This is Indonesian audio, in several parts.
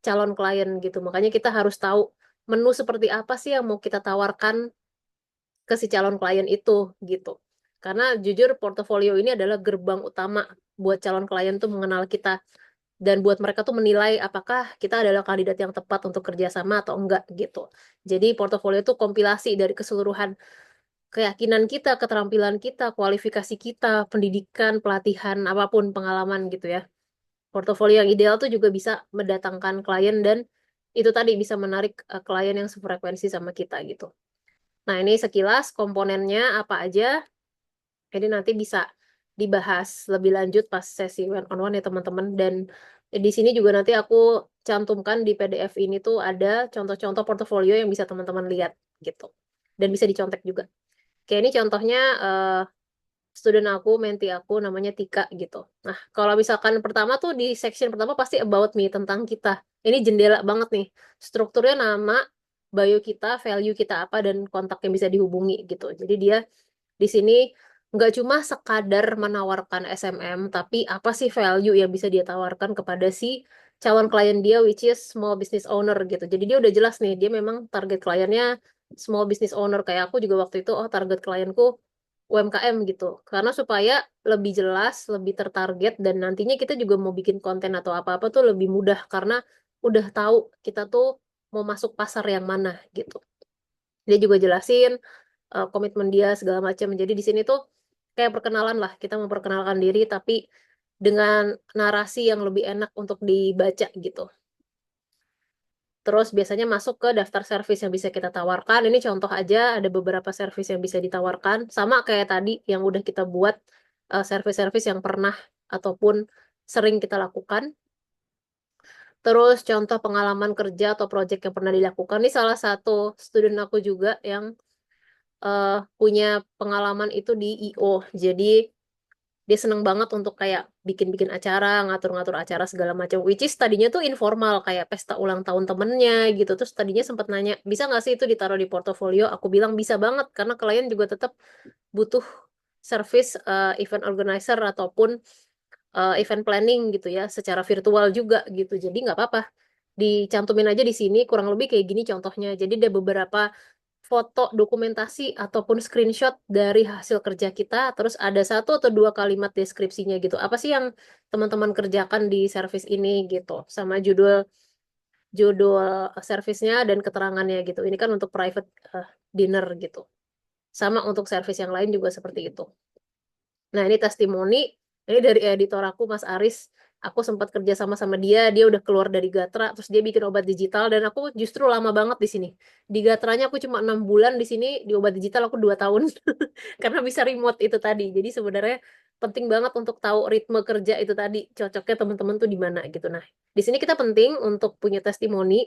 calon klien gitu. Makanya kita harus tahu menu seperti apa sih yang mau kita tawarkan ke si calon klien itu gitu. Karena jujur portofolio ini adalah gerbang utama buat calon klien tuh mengenal kita dan buat mereka tuh menilai apakah kita adalah kandidat yang tepat untuk kerjasama atau enggak gitu. Jadi portofolio itu kompilasi dari keseluruhan keyakinan kita, keterampilan kita, kualifikasi kita, pendidikan, pelatihan, apapun pengalaman gitu ya. Portofolio yang ideal tuh juga bisa mendatangkan klien dan itu tadi bisa menarik klien yang sefrekuensi sama kita gitu. Nah, ini sekilas komponennya apa aja. Jadi nanti bisa dibahas lebih lanjut pas sesi one on one ya teman-teman. Dan di sini juga nanti aku cantumkan di PDF ini tuh ada contoh-contoh portofolio yang bisa teman-teman lihat gitu. Dan bisa dicontek juga. Kayak ini contohnya student aku, menti aku namanya Tika gitu. Nah, kalau misalkan pertama tuh di section pertama pasti about me, tentang kita. Ini jendela banget nih. Strukturnya nama, bio kita, value kita apa, dan kontak yang bisa dihubungi gitu. Jadi dia di sini nggak cuma sekadar menawarkan SMM, tapi apa sih value yang bisa dia tawarkan kepada si calon klien dia, which is small business owner gitu. Jadi dia udah jelas nih, dia memang target kliennya small business owner. Kayak aku juga waktu itu, oh target klienku UMKM gitu. Karena supaya lebih jelas, lebih tertarget, dan nantinya kita juga mau bikin konten atau apa-apa tuh lebih mudah karena udah tahu kita tuh mau masuk pasar yang mana gitu. Dia juga jelasin komitmen dia segala macam. Jadi di sini tuh kayak perkenalan lah, kita memperkenalkan diri tapi dengan narasi yang lebih enak untuk dibaca gitu. Terus biasanya masuk ke daftar servis yang bisa kita tawarkan. Ini contoh aja, ada beberapa servis yang bisa ditawarkan. Sama kayak tadi yang udah kita buat, servis-servis yang pernah ataupun sering kita lakukan. Terus contoh pengalaman kerja atau project yang pernah dilakukan. Ini salah satu student aku juga yang punya pengalaman itu di IO. Jadi dia seneng banget untuk kayak bikin-bikin acara, ngatur-ngatur acara segala macam. Which is tadinya tuh informal kayak pesta ulang tahun temennya gitu. Terus tadinya sempat nanya, bisa nggak sih itu ditaruh di portofolio? Aku bilang bisa banget karena klien juga tetap butuh service event organizer ataupun event planning gitu ya, secara virtual juga gitu. Jadi nggak apa-apa. Dicantumin aja di sini kurang lebih kayak gini contohnya. Jadi ada beberapa foto dokumentasi ataupun screenshot dari hasil kerja kita, terus ada satu atau dua kalimat deskripsinya gitu. Apa sih yang teman-teman kerjakan di service ini gitu, sama judul judul servisnya dan keterangannya gitu. Ini kan untuk private dinner gitu. Sama untuk service yang lain juga seperti itu. Nah, ini testimoni. Ini dari editor aku, Mas Aris. Aku sempat kerja sama sama dia. Dia udah keluar dari Gatra, terus dia bikin obat digital. Dan aku justru lama banget di sini. Di Gatranya aku cuma 6 bulan, di sini di obat digital aku 2 tahun. Karena bisa remote itu tadi. Jadi sebenarnya penting banget untuk tahu ritme kerja itu tadi. Cocoknya teman-teman tuh di mana gitu. Nah, di sini kita penting untuk punya testimoni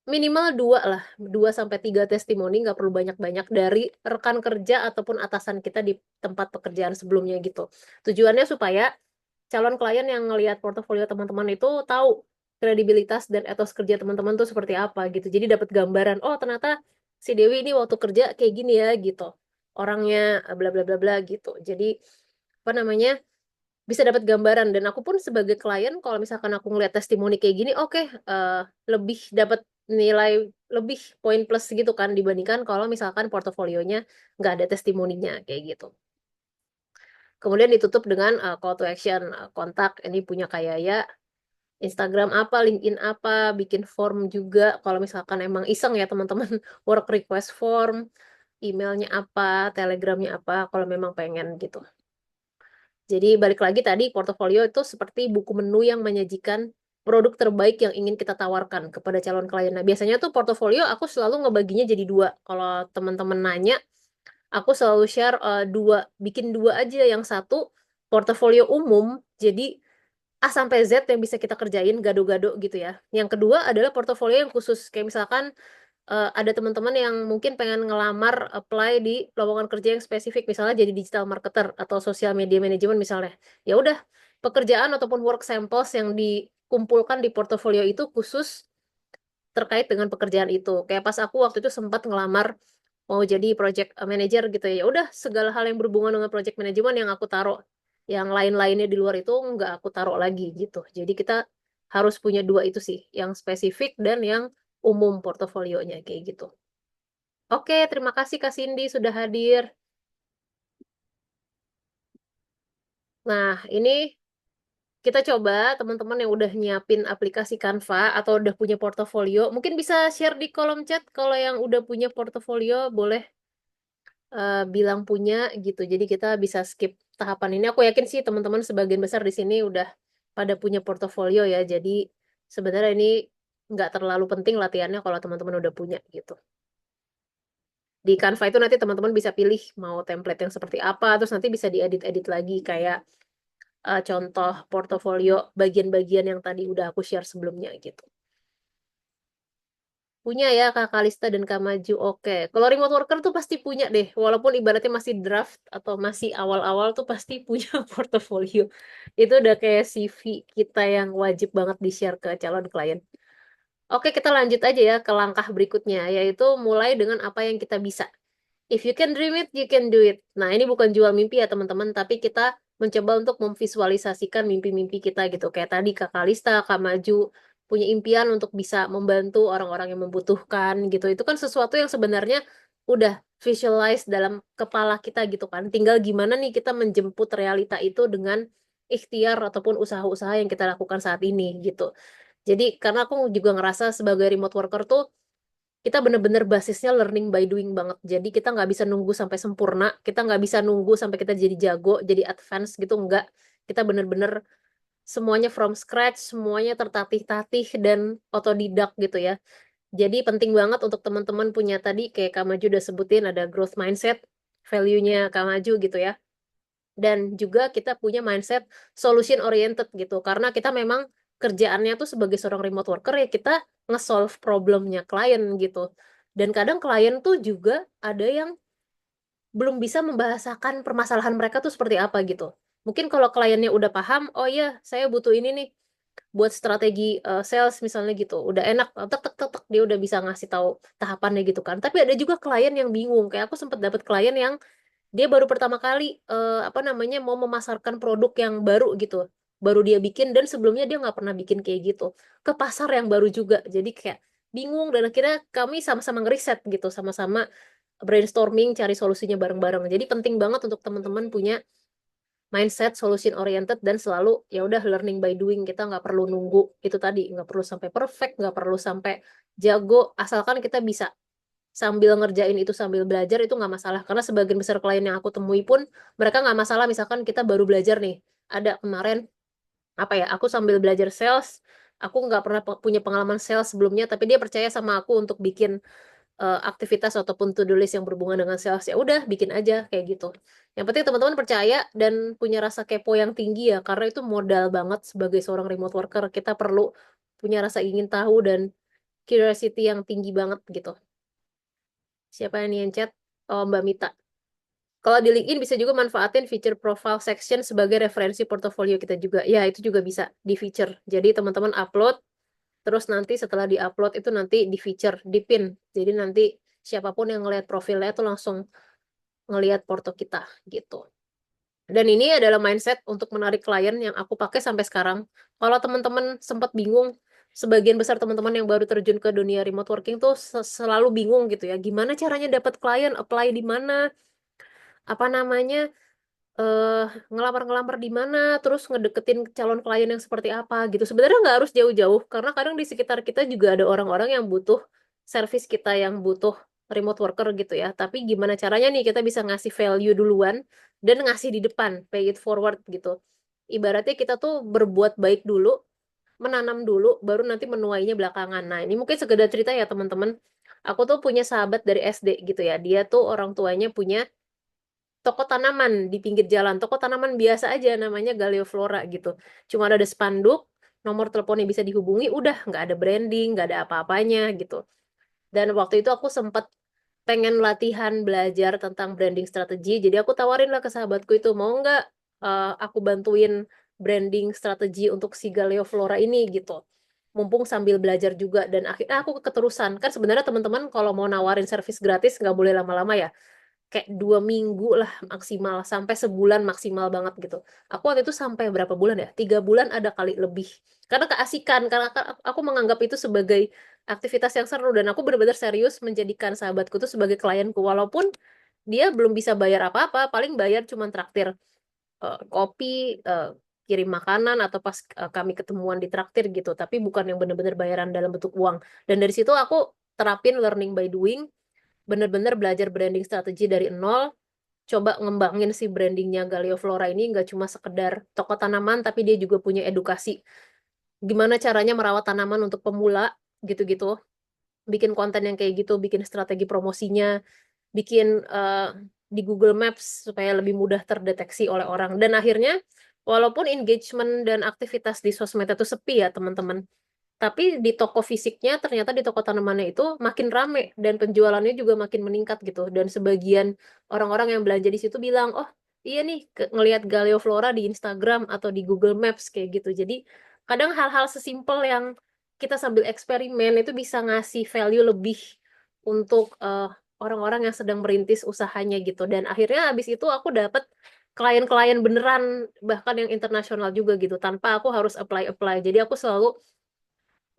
minimal 2 lah, 2 sampai 3 testimoni, nggak perlu banyak-banyak dari rekan kerja ataupun atasan kita di tempat pekerjaan sebelumnya gitu. Tujuannya supaya calon klien yang ngelihat portofolio teman-teman itu tahu kredibilitas dan etos kerja teman-teman tuh seperti apa gitu. Jadi dapat gambaran, oh ternyata si Dewi ini waktu kerja kayak gini ya gitu. Orangnya bla bla bla bla gitu. Jadi apa namanya? Bisa dapat gambaran, dan aku pun sebagai klien kalau misalkan aku ngeliat testimoni kayak gini, oke, lebih dapat nilai lebih, poin plus gitu kan, dibandingkan kalau misalkan portofolionya nggak ada testimoninya kayak gitu. Kemudian ditutup dengan call to action, kontak ini punya kayak ya Instagram apa, LinkedIn apa, bikin form juga kalau misalkan emang iseng ya teman-teman. Work request form, emailnya apa, telegramnya apa kalau memang pengen gitu. Jadi balik lagi tadi, portofolio itu seperti buku menu yang menyajikan produk terbaik yang ingin kita tawarkan kepada calon klien. Nah, biasanya tuh portofolio aku selalu ngebaginya jadi dua. Kalau teman-teman nanya, aku selalu share dua, bikin dua aja. Yang satu portofolio umum, jadi A sampai Z yang bisa kita kerjain, gado-gado gitu ya. Yang kedua adalah portofolio yang khusus, kayak misalkan ada teman-teman yang mungkin pengen ngelamar apply di lowongan kerja yang spesifik, misalnya jadi digital marketer atau social media management misalnya. Ya udah, pekerjaan ataupun work samples yang dikumpulkan di portofolio itu khusus terkait dengan pekerjaan itu. Kayak pas aku waktu itu sempat ngelamar mau jadi project manager gitu ya. Ya udah, segala hal yang berhubungan dengan project management yang aku taruh. Yang lain-lainnya di luar itu nggak aku taruh lagi gitu. Jadi kita harus punya dua itu sih, yang spesifik dan yang umum portofolionya kayak gitu. Oke, terima kasih Kak Cindy sudah hadir. Nah, ini kita coba teman-teman yang udah nyiapin aplikasi Canva atau udah punya portofolio, mungkin bisa share di kolom chat kalau yang udah punya portofolio boleh bilang punya gitu. Jadi kita bisa skip tahapan ini. Aku yakin sih teman-teman sebagian besar di sini udah pada punya portofolio ya. Jadi sebenarnya ini nggak terlalu penting latihannya kalau teman-teman udah punya gitu. Di Canva itu nanti teman-teman bisa pilih mau template yang seperti apa, terus nanti bisa diedit-edit lagi kayak contoh portofolio bagian-bagian yang tadi udah aku share sebelumnya gitu. Punya ya Kak Kalista dan Kak Maju. Oke. Kalau remote worker tuh pasti punya deh. Walaupun ibaratnya masih draft atau masih awal-awal tuh pasti punya portofolio. Itu udah kayak CV kita yang wajib banget di-share ke calon klien. Oke, kita lanjut aja ya ke langkah berikutnya, yaitu mulai dengan apa yang kita bisa. If you can dream it, you can do it. Nah, ini bukan jual mimpi ya teman-teman, tapi kita mencoba untuk memvisualisasikan mimpi-mimpi kita gitu. Kayak tadi Kak Kalista, Kak Maju, punya impian untuk bisa membantu orang-orang yang membutuhkan gitu. Itu kan sesuatu yang sebenarnya udah visualize dalam kepala kita gitu kan. Tinggal gimana nih kita menjemput realita itu dengan ikhtiar ataupun usaha-usaha yang kita lakukan saat ini gitu. Jadi karena aku juga ngerasa sebagai remote worker tuh kita bener-bener basisnya learning by doing banget. Jadi kita nggak bisa nunggu sampai sempurna, kita nggak bisa nunggu sampai kita jadi jago, jadi advance gitu, nggak. Kita bener-bener semuanya from scratch, semuanya tertatih-tatih dan otodidak gitu ya. Jadi penting banget untuk teman-teman punya tadi, kayak Kak Maju udah sebutin, ada growth mindset, value-nya Kak Maju gitu ya. Dan juga kita punya mindset solution oriented gitu. Karena kita memang kerjaannya tuh sebagai seorang remote worker ya kita nge-solve problemnya klien gitu. Dan kadang klien tuh juga ada yang belum bisa membahasakan permasalahan mereka tuh seperti apa gitu. Mungkin kalau kliennya udah paham, oh iya saya butuh ini nih buat strategi sales misalnya gitu. Udah enak, tek tek tek tek, dia udah bisa ngasih tahu tahapannya gitu kan. Tapi ada juga klien yang bingung. Kayak aku sempat dapat klien yang dia baru pertama kali apa namanya mau memasarkan produk yang baru gitu, baru dia bikin dan sebelumnya dia nggak pernah bikin kayak gitu ke pasar yang baru juga, jadi kayak bingung dan akhirnya kami sama-sama ngeriset gitu, sama-sama brainstorming cari solusinya bareng-bareng. Jadi penting banget untuk teman-teman punya mindset solution oriented dan selalu ya udah learning by doing. Kita nggak perlu nunggu itu tadi, nggak perlu sampai perfect, nggak perlu sampai jago, asalkan kita bisa sambil ngerjain itu sambil belajar itu nggak masalah, karena sebagian besar klien yang aku temui pun mereka nggak masalah misalkan kita baru belajar nih. Ada kemarin apa ya, aku sambil belajar sales, aku nggak pernah punya pengalaman sales sebelumnya tapi dia percaya sama aku untuk bikin aktivitas ataupun to-do list yang berhubungan dengan sales, ya udah bikin aja kayak gitu. Yang penting teman-teman percaya dan punya rasa kepo yang tinggi ya, karena itu modal banget sebagai seorang remote worker. Kita perlu punya rasa ingin tahu dan curiosity yang tinggi banget gitu. Siapa yang nih yang chat? Oh, Mbak Mita. Kalau di LinkedIn bisa juga manfaatin feature profile section sebagai referensi portofolio kita juga. Ya, itu juga bisa di feature. Jadi teman-teman upload, terus nanti setelah di-upload itu nanti di feature, di pin. Jadi nanti siapapun yang ngelihat profilnya itu langsung ngelihat porto kita gitu. Dan ini adalah mindset untuk menarik klien yang aku pakai sampai sekarang. Kalau teman-teman sempat bingung, sebagian besar teman-teman yang baru terjun ke dunia remote working tuh selalu bingung gitu ya. Gimana caranya dapat klien, apply di mana, apa namanya, eh ngelamar-ngelamar di mana, terus ngedeketin calon klien yang seperti apa gitu. Sebenarnya nggak harus jauh-jauh, karena kadang di sekitar kita juga ada orang-orang yang butuh service kita, yang butuh remote worker gitu ya. Tapi gimana caranya nih kita bisa ngasih value duluan dan ngasih di depan, pay it forward gitu. Ibaratnya kita tuh berbuat baik dulu, menanam dulu, baru nanti menuainya belakangan. Nah, ini mungkin sekedar cerita ya teman-teman. Aku tuh punya sahabat dari SD gitu ya. Dia tuh orang tuanya punya toko tanaman di pinggir jalan, toko tanaman biasa aja namanya Galeoflora gitu. Cuma ada spanduk, nomor teleponnya bisa dihubungi, udah nggak ada branding, nggak ada apa-apanya gitu. Dan waktu itu aku sempat pengen latihan belajar tentang branding strategi, jadi aku tawarin lah ke sahabatku itu, mau nggak aku bantuin branding strategi untuk si Galeoflora ini gitu. Mumpung sambil belajar juga, dan akhirnya aku keterusan. Kan sebenarnya teman-teman kalau mau nawarin servis gratis nggak boleh lama-lama ya. kayak 2 minggu lah maksimal, sampai sebulan maksimal banget gitu. Aku waktu itu sampai berapa bulan ya? 3 bulan ada kali lebih. Karena keasikan, karena aku menganggap itu sebagai aktivitas yang seru dan aku benar-benar serius menjadikan sahabatku tuh sebagai klienku, walaupun dia belum bisa bayar apa-apa, paling bayar cuma traktir kopi, kirim makanan atau pas kami ketemuan di traktir gitu, tapi bukan yang benar-benar bayaran dalam bentuk uang. Dan dari situ aku terapin learning by doing, bener-bener belajar branding strategi dari nol, coba ngembangin si brandingnya Galeoflora ini nggak cuma sekedar toko tanaman, tapi dia juga punya edukasi. Gimana caranya merawat tanaman untuk pemula, gitu-gitu. Bikin konten yang kayak gitu, bikin strategi promosinya, bikin di Google Maps supaya lebih mudah terdeteksi oleh orang. Dan akhirnya, walaupun engagement dan aktivitas di sosmed itu sepi ya teman-teman, tapi di toko fisiknya ternyata di toko tanamannya itu makin rame dan penjualannya juga makin meningkat gitu. Dan sebagian orang-orang yang belanja di situ bilang, oh iya nih ngelihat Galeoflora di Instagram atau di Google Maps kayak gitu. Jadi kadang hal-hal sesimpel yang kita sambil eksperimen itu bisa ngasih value lebih untuk orang-orang yang sedang merintis usahanya gitu. Dan akhirnya abis itu aku dapet klien-klien beneran, bahkan yang internasional juga gitu, tanpa aku harus apply-apply. Jadi aku selalu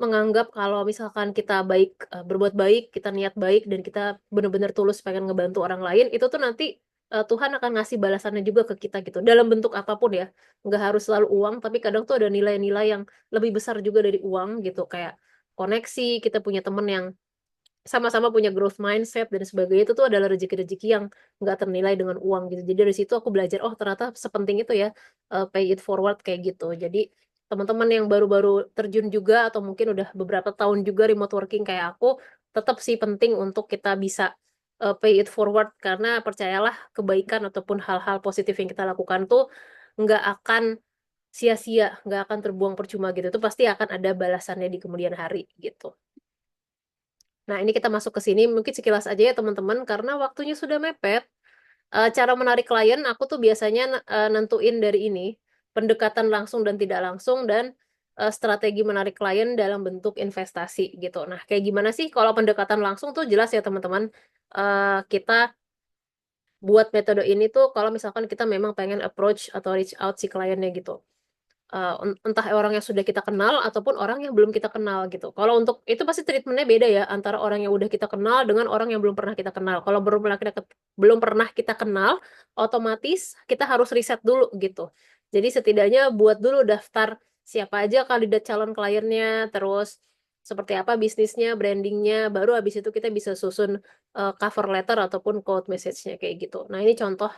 menganggap kalau misalkan kita baik, berbuat baik, kita niat baik, dan kita benar-benar tulus pengen ngebantu orang lain, itu tuh nanti Tuhan akan ngasih balasannya juga ke kita gitu, dalam bentuk apapun ya, nggak harus selalu uang, tapi kadang tuh ada nilai-nilai yang lebih besar juga dari uang gitu, kayak koneksi, kita punya temen yang sama-sama punya growth mindset dan sebagainya, itu tuh adalah rezeki-rezeki yang nggak ternilai dengan uang gitu. Jadi dari situ aku belajar, oh ternyata sepenting itu ya pay it forward kayak gitu. Jadi teman-teman yang baru-baru terjun juga atau mungkin udah beberapa tahun juga remote working kayak aku, tetap sih penting untuk kita bisa pay it forward, karena percayalah kebaikan ataupun hal-hal positif yang kita lakukan tuh nggak akan sia-sia, nggak akan terbuang percuma gitu. Itu pasti akan ada balasannya di kemudian hari gitu. Nah, ini kita masuk ke sini mungkin sekilas aja ya teman-teman, karena waktunya sudah mepet. Cara menarik klien, aku tuh biasanya nentuin dari ini, pendekatan langsung dan tidak langsung, dan strategi menarik klien dalam bentuk investasi gitu. Nah, kayak gimana sih kalau pendekatan langsung tuh jelas ya teman-teman. Kita buat metode ini tuh kalau misalkan kita memang pengen approach atau reach out si kliennya gitu. Entah orang yang sudah kita kenal ataupun orang yang belum kita kenal gitu. Kalau untuk itu pasti treatmentnya beda ya antara orang yang udah kita kenal dengan orang yang belum pernah kita kenal. Kalau belum pernah kita kenal, otomatis kita harus riset dulu gitu. Jadi setidaknya buat dulu daftar siapa aja kandidat calon kliennya, terus seperti apa bisnisnya, brandingnya, baru habis itu kita bisa susun cover letter ataupun quote message-nya kayak gitu. Nah ini contoh,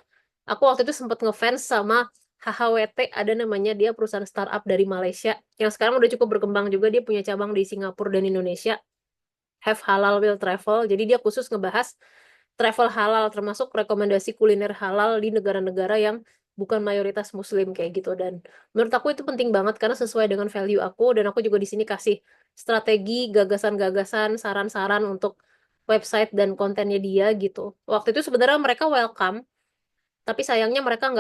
aku waktu itu sempat ngefans sama HHWT, ada namanya, dia perusahaan startup dari Malaysia yang sekarang udah cukup berkembang juga, dia punya cabang di Singapura dan Indonesia. Have Halal Will Travel, jadi dia khusus ngebahas travel halal, termasuk rekomendasi kuliner halal di negara-negara yang bukan mayoritas muslim kayak gitu. Dan menurut aku itu penting banget karena sesuai dengan value aku, dan aku juga di sini kasih strategi, gagasan-gagasan, saran-saran untuk website dan kontennya dia gitu. Waktu itu sebenarnya mereka welcome, tapi sayangnya mereka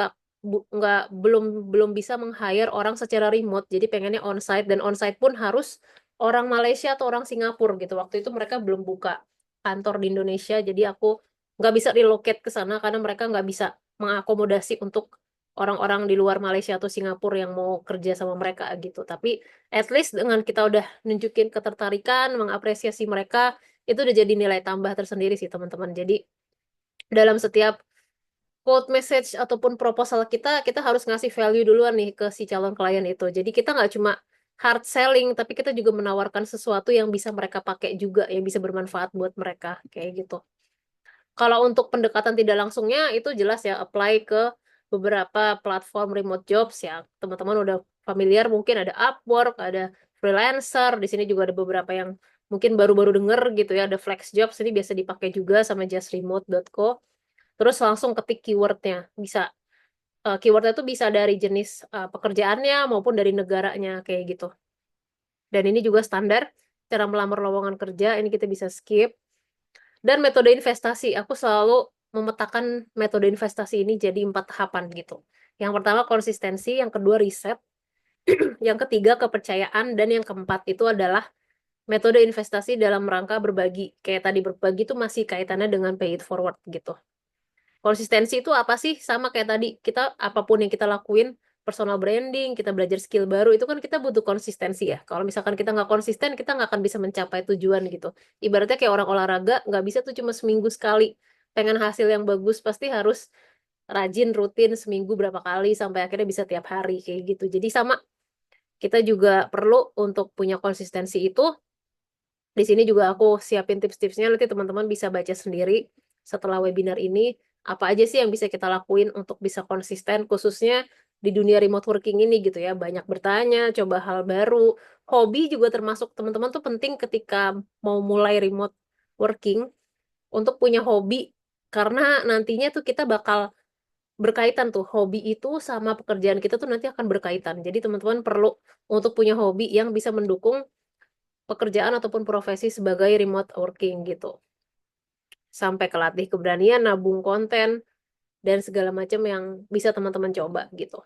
belum belum bisa meng-hire orang secara remote, jadi pengennya onsite, dan onsite pun harus orang Malaysia atau orang Singapura gitu. Waktu itu mereka belum buka kantor di Indonesia, jadi aku nggak bisa relocate ke sana karena mereka nggak bisa mengakomodasi untuk orang-orang di luar Malaysia atau Singapura yang mau kerja sama mereka gitu. Tapi at least dengan kita udah nunjukin ketertarikan, mengapresiasi mereka, itu udah jadi nilai tambah tersendiri sih teman-teman. Jadi dalam setiap quote message ataupun proposal kita harus ngasih value duluan nih ke si calon klien itu. Jadi kita nggak cuma hard selling, tapi kita juga menawarkan sesuatu yang bisa mereka pakai juga, yang bisa bermanfaat buat mereka, kayak gitu. Kalau untuk pendekatan tidak langsungnya, itu jelas ya, apply ke beberapa platform remote jobs ya. Teman-teman udah familiar, mungkin ada Upwork, ada freelancer, di sini juga ada beberapa yang mungkin baru-baru denger gitu ya, ada Flex Jobs, ini biasa dipakai juga sama justremote.co. Terus langsung ketik keywordnya, bisa keywordnya tuh bisa dari jenis pekerjaannya maupun dari negaranya kayak gitu. Dan ini juga standar cara melamar lowongan kerja, ini kita bisa skip. Dan metode investasi, aku selalu memetakan metode investasi ini jadi 4 tahapan gitu. Yang pertama konsistensi, yang kedua riset, yang ketiga kepercayaan, dan yang keempat itu adalah metode investasi dalam rangka berbagi. Kayak tadi berbagi itu masih kaitannya dengan pay it forward gitu. Konsistensi itu apa sih? Sama kayak tadi, kita apapun yang kita lakuin, personal branding, kita belajar skill baru, itu kan kita butuh konsistensi ya. Kalau misalkan kita nggak konsisten, kita nggak akan bisa mencapai tujuan gitu. Ibaratnya kayak orang olahraga, nggak bisa tuh cuma seminggu sekali. Pengen hasil yang bagus, pasti harus rajin, rutin, seminggu berapa kali, sampai akhirnya bisa tiap hari, kayak gitu. Jadi sama, kita juga perlu untuk punya konsistensi itu. Di sini juga aku siapin tips-tipsnya, nanti teman-teman bisa baca sendiri setelah webinar ini. Apa aja sih yang bisa kita lakuin untuk bisa konsisten, khususnya di dunia remote working ini gitu ya. Banyak bertanya, coba hal baru. Hobi juga termasuk teman-teman tuh penting ketika mau mulai remote working, untuk punya hobi. Karena nantinya tuh kita bakal berkaitan tuh, hobi itu sama pekerjaan kita tuh nanti akan berkaitan. Jadi teman-teman perlu untuk punya hobi yang bisa mendukung pekerjaan ataupun profesi sebagai remote working gitu. Sampai kelatih keberanian, nabung konten, dan segala macam yang bisa teman-teman coba gitu.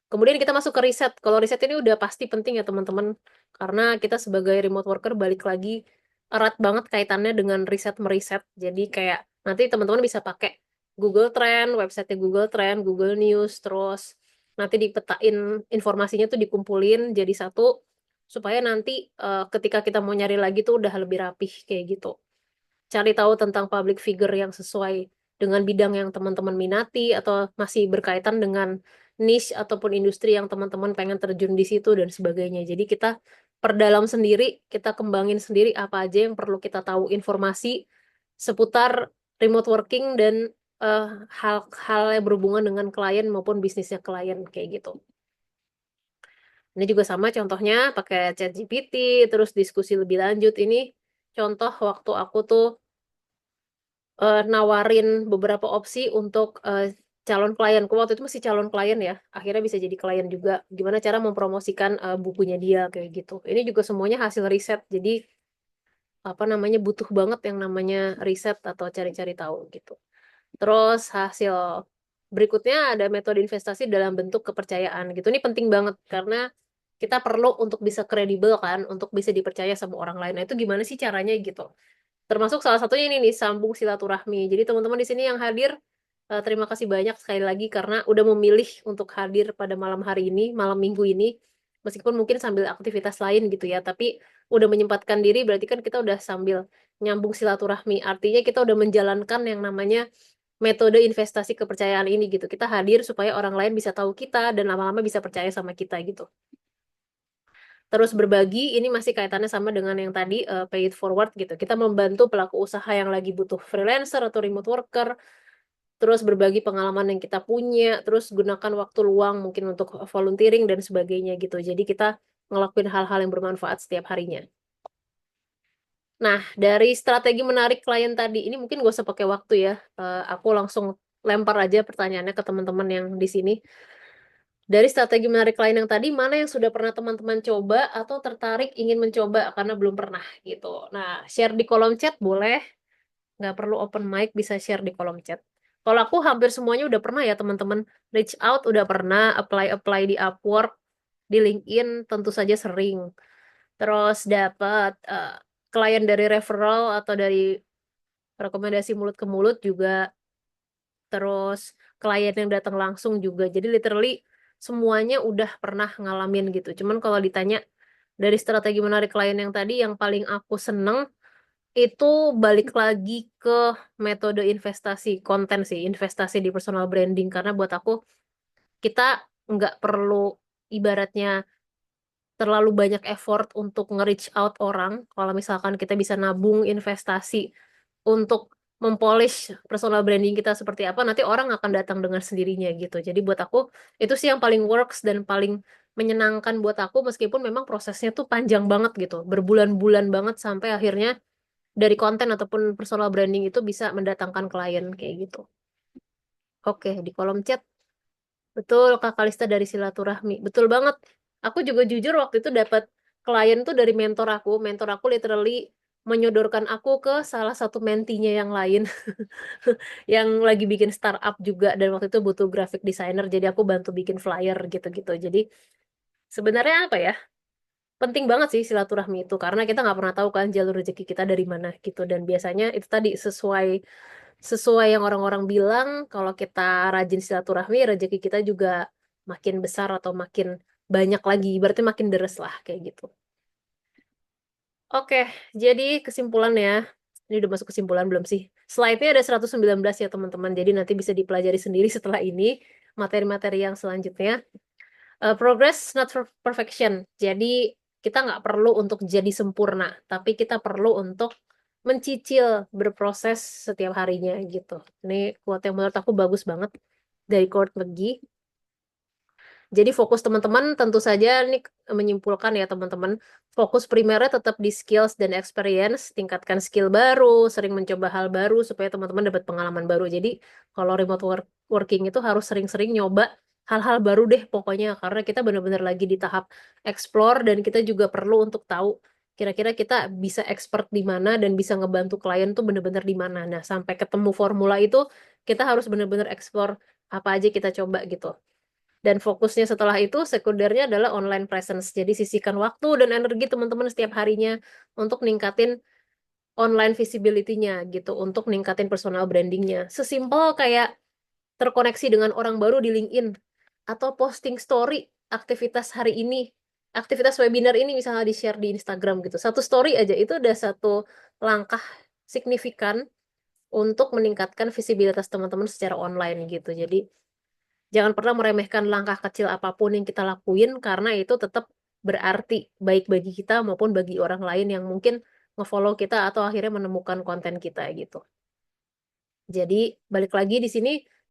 Kemudian kita masuk ke riset. Kalau riset ini udah pasti penting ya teman-teman, karena kita sebagai remote worker balik lagi erat banget kaitannya dengan riset meriset. Jadi kayak nanti teman-teman bisa pakai Google Trend, website Google Trend, Google News, terus nanti dipetain informasinya tuh dikumpulin jadi satu, supaya nanti ketika kita mau nyari lagi tuh udah lebih rapih kayak gitu. Cari tahu tentang public figure yang sesuai dengan bidang yang teman-teman minati atau masih berkaitan dengan niche ataupun industri yang teman-teman pengen terjun di situ dan sebagainya. Jadi kita perdalam sendiri, kita kembangin sendiri apa aja yang perlu kita tahu informasi seputar remote working dan eh, hal-hal yang berhubungan dengan klien maupun bisnisnya klien kayak gitu. Ini juga sama contohnya pakai ChatGPT, terus diskusi lebih lanjut. Ini contoh waktu aku tuh nawarin beberapa opsi untuk calon klienku. Waktu itu masih calon klien ya, akhirnya bisa jadi klien juga. Gimana cara mempromosikan bukunya dia kayak gitu. Ini juga semuanya hasil riset, jadi apa namanya, butuh banget yang namanya riset atau cari-cari tahu gitu. Terus hasil berikutnya ada metode investasi dalam bentuk kepercayaan gitu. Ini penting banget karena kita perlu untuk bisa kredibel kan, untuk bisa dipercaya sama orang lain. Nah, itu gimana sih caranya gitu. Termasuk salah satunya ini nih, sambung silaturahmi. Jadi teman-teman di sini yang hadir, terima kasih banyak sekali lagi karena udah memilih untuk hadir pada malam hari ini, malam minggu ini. Meskipun mungkin sambil aktivitas lain gitu ya, tapi udah menyempatkan diri berarti kan kita udah sambil nyambung silaturahmi. Artinya kita udah menjalankan yang namanya metode investasi kepercayaan ini gitu. Kita hadir supaya orang lain bisa tahu kita dan lama-lama bisa percaya sama kita gitu. Terus berbagi, ini masih kaitannya sama dengan yang tadi, pay it forward gitu. Kita membantu pelaku usaha yang lagi butuh freelancer atau remote worker, terus berbagi pengalaman yang kita punya, terus gunakan waktu luang mungkin untuk volunteering dan sebagainya gitu. Jadi kita ngelakuin hal-hal yang bermanfaat setiap harinya. Nah, dari strategi menarik klien tadi, ini mungkin gak usah pakai waktu ya. Aku langsung lempar aja pertanyaannya ke teman-teman yang di sini. Dari strategi menarik klien yang tadi, mana yang sudah pernah teman-teman coba atau tertarik ingin mencoba karena belum pernah gitu. Nah, share di kolom chat boleh, nggak perlu open mic, bisa share di kolom chat. Kalau aku hampir semuanya udah pernah ya teman-teman. Reach out udah pernah, apply-apply di Upwork, di LinkedIn tentu saja sering. Terus dapat klien dari referral atau dari rekomendasi mulut ke mulut juga, terus klien yang datang langsung juga. Jadi literally semuanya udah pernah ngalamin gitu. Cuman kalau ditanya dari strategi menarik klien yang tadi, yang paling aku seneng itu balik lagi ke metode investasi konten sih, investasi di personal branding. Karena buat aku, kita nggak perlu ibaratnya terlalu banyak effort untuk nge-reach out orang. Kalau misalkan kita bisa nabung investasi untuk mempolish personal branding kita seperti apa, nanti orang akan datang dengan sendirinya gitu. Jadi buat aku, itu sih yang paling works dan paling menyenangkan buat aku, meskipun memang prosesnya tuh panjang banget gitu. Berbulan-bulan banget sampai akhirnya dari konten ataupun personal branding itu bisa mendatangkan klien kayak gitu. Oke, di kolom chat. Betul, Kak Kalista dari silaturahmi. Betul banget. Aku juga jujur waktu itu dapat klien tuh dari mentor aku. Mentor aku literally menyodorkan aku ke salah satu mentinya yang lain yang lagi bikin startup juga, dan waktu itu butuh graphic designer, jadi aku bantu bikin flyer gitu-gitu. Jadi sebenarnya apa ya? Penting banget sih silaturahmi itu karena kita nggak pernah tahu kan jalur rezeki kita dari mana gitu, dan biasanya itu tadi sesuai sesuai yang orang-orang bilang, kalau kita rajin silaturahmi, rezeki kita juga makin besar atau makin banyak lagi. Berarti makin deres lah kayak gitu. Oke, jadi kesimpulannya, ini udah masuk kesimpulan belum sih? Slide-nya ada 119 ya teman-teman, jadi nanti bisa dipelajari sendiri setelah ini, materi-materi yang selanjutnya. Progress not perfection, jadi kita nggak perlu untuk jadi sempurna, tapi kita perlu untuk mencicil berproses setiap harinya gitu. Ini quote yang menurut aku bagus banget dari Kurt McGee. Jadi fokus teman-teman tentu saja ini menyimpulkan ya teman-teman, fokus primernya tetap di skills dan experience, tingkatkan skill baru, sering mencoba hal baru supaya teman-teman dapat pengalaman baru. Jadi kalau working itu harus sering-sering nyoba hal-hal baru deh pokoknya karena kita benar-benar lagi di tahap explore dan kita juga perlu untuk tahu kira-kira kita bisa expert di mana dan bisa ngebantu klien tuh benar-benar di mana. Nah, sampai ketemu formula itu kita harus benar-benar explore apa aja kita coba gitu. Dan fokusnya setelah itu sekundernya adalah online presence. Jadi sisihkan waktu dan energi teman-teman setiap harinya untuk ningkatin online visibility-nya gitu, untuk ningkatin personal branding-nya. Sesimpel kayak terkoneksi dengan orang baru di LinkedIn atau posting story aktivitas hari ini, aktivitas webinar ini misalnya di-share di Instagram gitu. Satu story aja itu udah satu langkah signifikan untuk meningkatkan visibilitas teman-teman secara online gitu. Jadi jangan pernah meremehkan langkah kecil apapun yang kita lakuin karena itu tetap berarti baik bagi kita maupun bagi orang lain yang mungkin ngefollow kita atau akhirnya menemukan konten kita gitu. Jadi balik lagi di sini